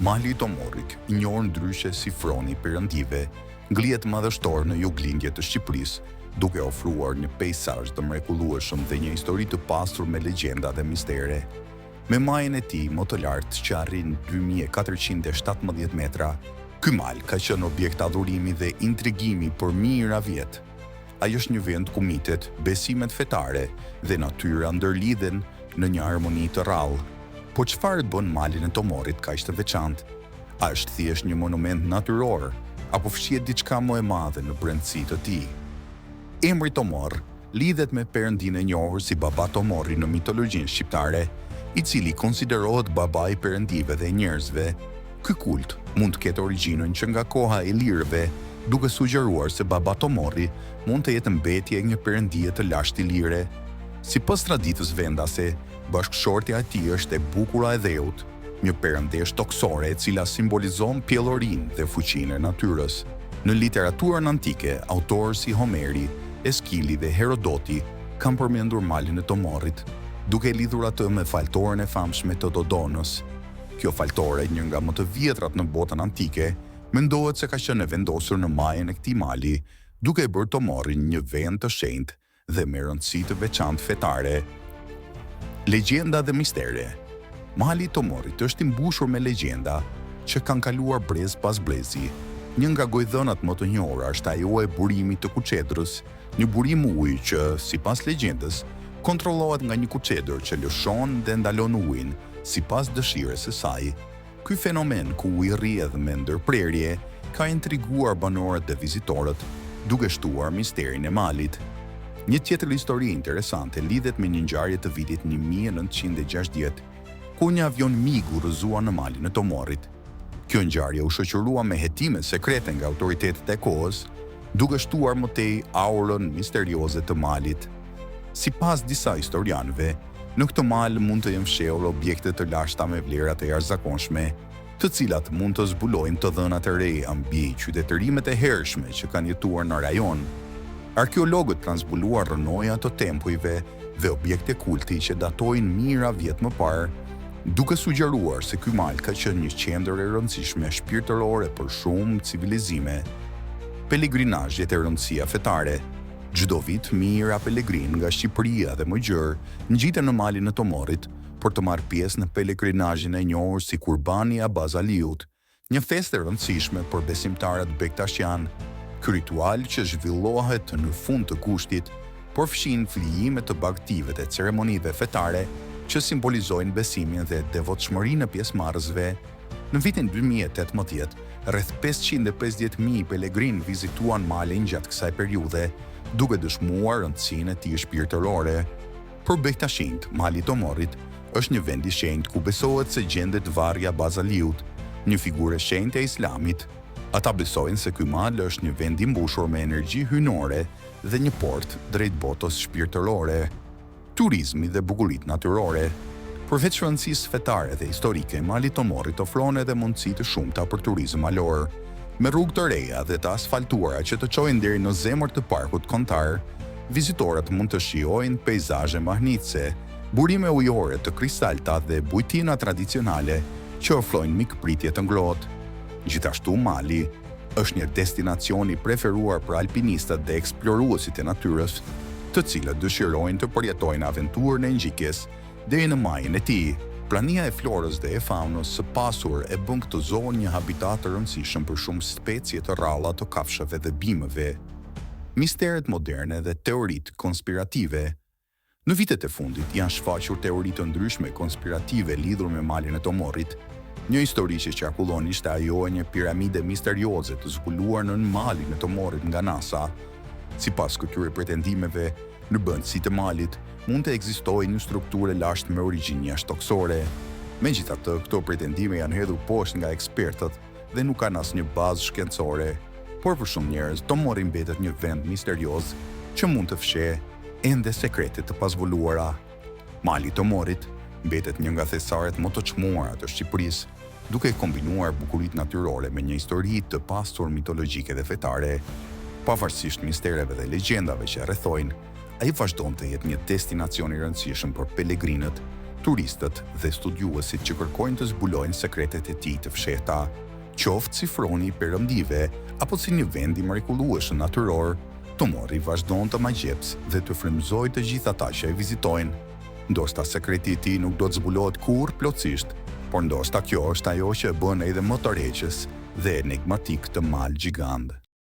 Mali i Tomorit, i njohur ndryshe si Froni Perëndive, ngrihet madhështor në juglindje të Shqipërisë, duke ofruar një peizazh të mrekullueshëm dhe një histori të pasur me legjenda dhe mistere. Me majën e tij më të lartë që arrin 2417 metra, ky mal ka qenë objekt adhurimi dhe intrigimi për mijëra vjet. Ai është një vend ku mitet, besimet fetare dhe natyra ndërlidhen në një harmoni të rrallë. Po çfarë bën malin e Tomorit kaq të veçantë? A është thjesht një monument natyror apo fshihet diçka më e madhe në brendësi të tij? Emri Tomor lidhet me perëndinë e njohur si Baba Tomori në mitologjinë shqiptare, i cili konsiderohet babai i perëndive dhe njerëzve. Ky kult mund të ketë origjinën që nga koha e lirëve, duke sugjeruar se Baba Tomori mund të jetë mbetje e një perëndie të lashtë lire. Sipas traditës vendase, bashkëshortja e tij është e bukura e dheut, një perëndesh toksore e cila simbolizon pjellorinë dhe fuqinë e natyrës. Në literaturën antike, autorë si Homeri, Eskili dhe Herodoti kanë përmendur malin e Tomorit, duke lidhur atë me faltorën e famshme të Dodonës. Kjo faltore, një nga më të vjetrat në botën antike, mendohet se ka qenë e vendosur në majën e këtij mali, duke e bërë Tomorin një vend të shenjtë dhe me rëndësi të veçantë fetare. Legjenda dhe mistere. Mali i Tomorit është i mbushur me legjenda që kanë kaluar brez pas brezi. Një nga gojdhënat më të njohura është ajo e burimit të kuçedrës, një burim ujë që, sipas legjendës, kontrollohet nga një kuçedër që lëshon dhe ndalon ujin sipas dëshirës së saj. Ky fenomen ku uji rrjedh me ndërprerje ka intriguar banorët dhe vizitorët, duke shtuar misterin e malit. Një tjetër histori interesante lidhet me një ngjarje të vitit 1960, ku një avion MiG u rrëzua në malin e Tomorit. Kjo ngjarje u shoqërua me hetime sekrete nga autoritetet e kohës, duke shtuar më tej aurën misterioze të malit. Sipas disa historianëve, në këtë mal mund të jenë fshehur objekte të lashta me vlera të jashtëzakonshme, të cilat mund të zbulojnë të dhënat e reja mbi qytetërimet e hershme që kanë jetuar në rajon. Arkeologët kanë zbuluar rrënoja të tempujve dhe objekte kulti që datojnë mijëra vjet më parë, duke sugjeruar se ky mal ka qenë një qendër e rëndësishme shpirtërore për shumë civilizime. Pelegrinazhet e rëndësia fetare. Çdo vit mijëra pelegrin nga Shqipëria dhe më gjerë ngjiten në malin e Tomorit për të marrë pjesë në pelegrinazhin e njohur si Kurbani Abaz Aliut, një festë e rëndësishme për besimtarët bektashian. Ky ritual që zhvillohet në fund të kushtit, por fshin flijime të bagëtive dhe ceremonive fetare që simbolizojnë besimin dhe devotshmërinë e pjesëmarrësve. Në vitin 2018, rreth 550.000 pelegrinë vizituan malin gjatë kësaj periudhe, duke dëshmuar rëndësinë e tij shpirtërore. Për bektashinjt, mali i Tomorit është një vend i shenjtë ku besohet se gjendet varri Abaz Aliut, një figurë e shenjtë e Islamit. Ata besojnë se ky mal është një vend i mbushur me energji hyjnore dhe një portë drejt botës shpirtërore. Turizmi dhe bukuritë natyrore. Përveç rëndësisë fetare dhe historike, mali i Tomorit ofron edhe mundësi të shumta për turizëm malor. Me rrugë të reja dhe të asfaltuara që të çojnë deri në zemër të parkut kombëtar, vizitorët mund të shijojnë peizazhe mahnitëse, burime ujore të kristalta dhe bujtina tradicionale që ofrojnë mikpritje të ngrohtë. Gjithashtu mali është një destinacion i preferuar për alpinistat dhe eksploruesit e natyrës, të cilët dëshirojnë të përjetojnë aventurën e ngjikjes deri në majën e tij. Prania e florës dhe e faunës së pasur e bën këtë zonë një habitat të rëndësishëm për shumë specie të rralla të kafshëve dhe bimëve. Misteret moderne dhe teoritë konspirative. Në vitet e fundit janë shfaqur teori të ndryshme konspirative lidhur me malin e Tomorit. Një histori që qarkullon ishte ajo e një piramide misterioze të zbuluar në malin e Tomorit nga NASA. Sipas këtyre pretendimeve, në brendësi të malit mund të ekzistojë një strukturë lashtë me origjinë jashtëtoksore. Megjithatë, këto pretendime janë hedhur poshtë nga ekspertët dhe nuk kanë asnjë bazë shkencore. Por për shumë njerëz, Tomori mbetet një vend misterioz që mund të fshehë ende sekrete të pazbuluara. Mali i Tomorit mbetet një nga thesaret më të çmuara të Shqipërisë, duke kombinuar bukuritë natyrore me një histori të pasur mitologjike dhe fetare. Pavarësisht mistereve dhe legjendave që rrethojnë, ai vazhdon të jetë një destinacion i rëndësishëm për pelegrinët turistët dhe studiuesit që kërkojnë të zbulojnë sekretet e tij të fshehta, qoftë si froni i perëndive apo si një vend i mrekullueshëm natyror, Tomori vazhdon të magjeps dhe të frymëzojë të gjithë ata që e vizitojnë. Ndoshta sekreti i tij nuk do të zbulohet kurrë plotësisht, por ndoshta kjo është ajo që e bën edhe më tërheqës dhe enigmatik të mal gjigant.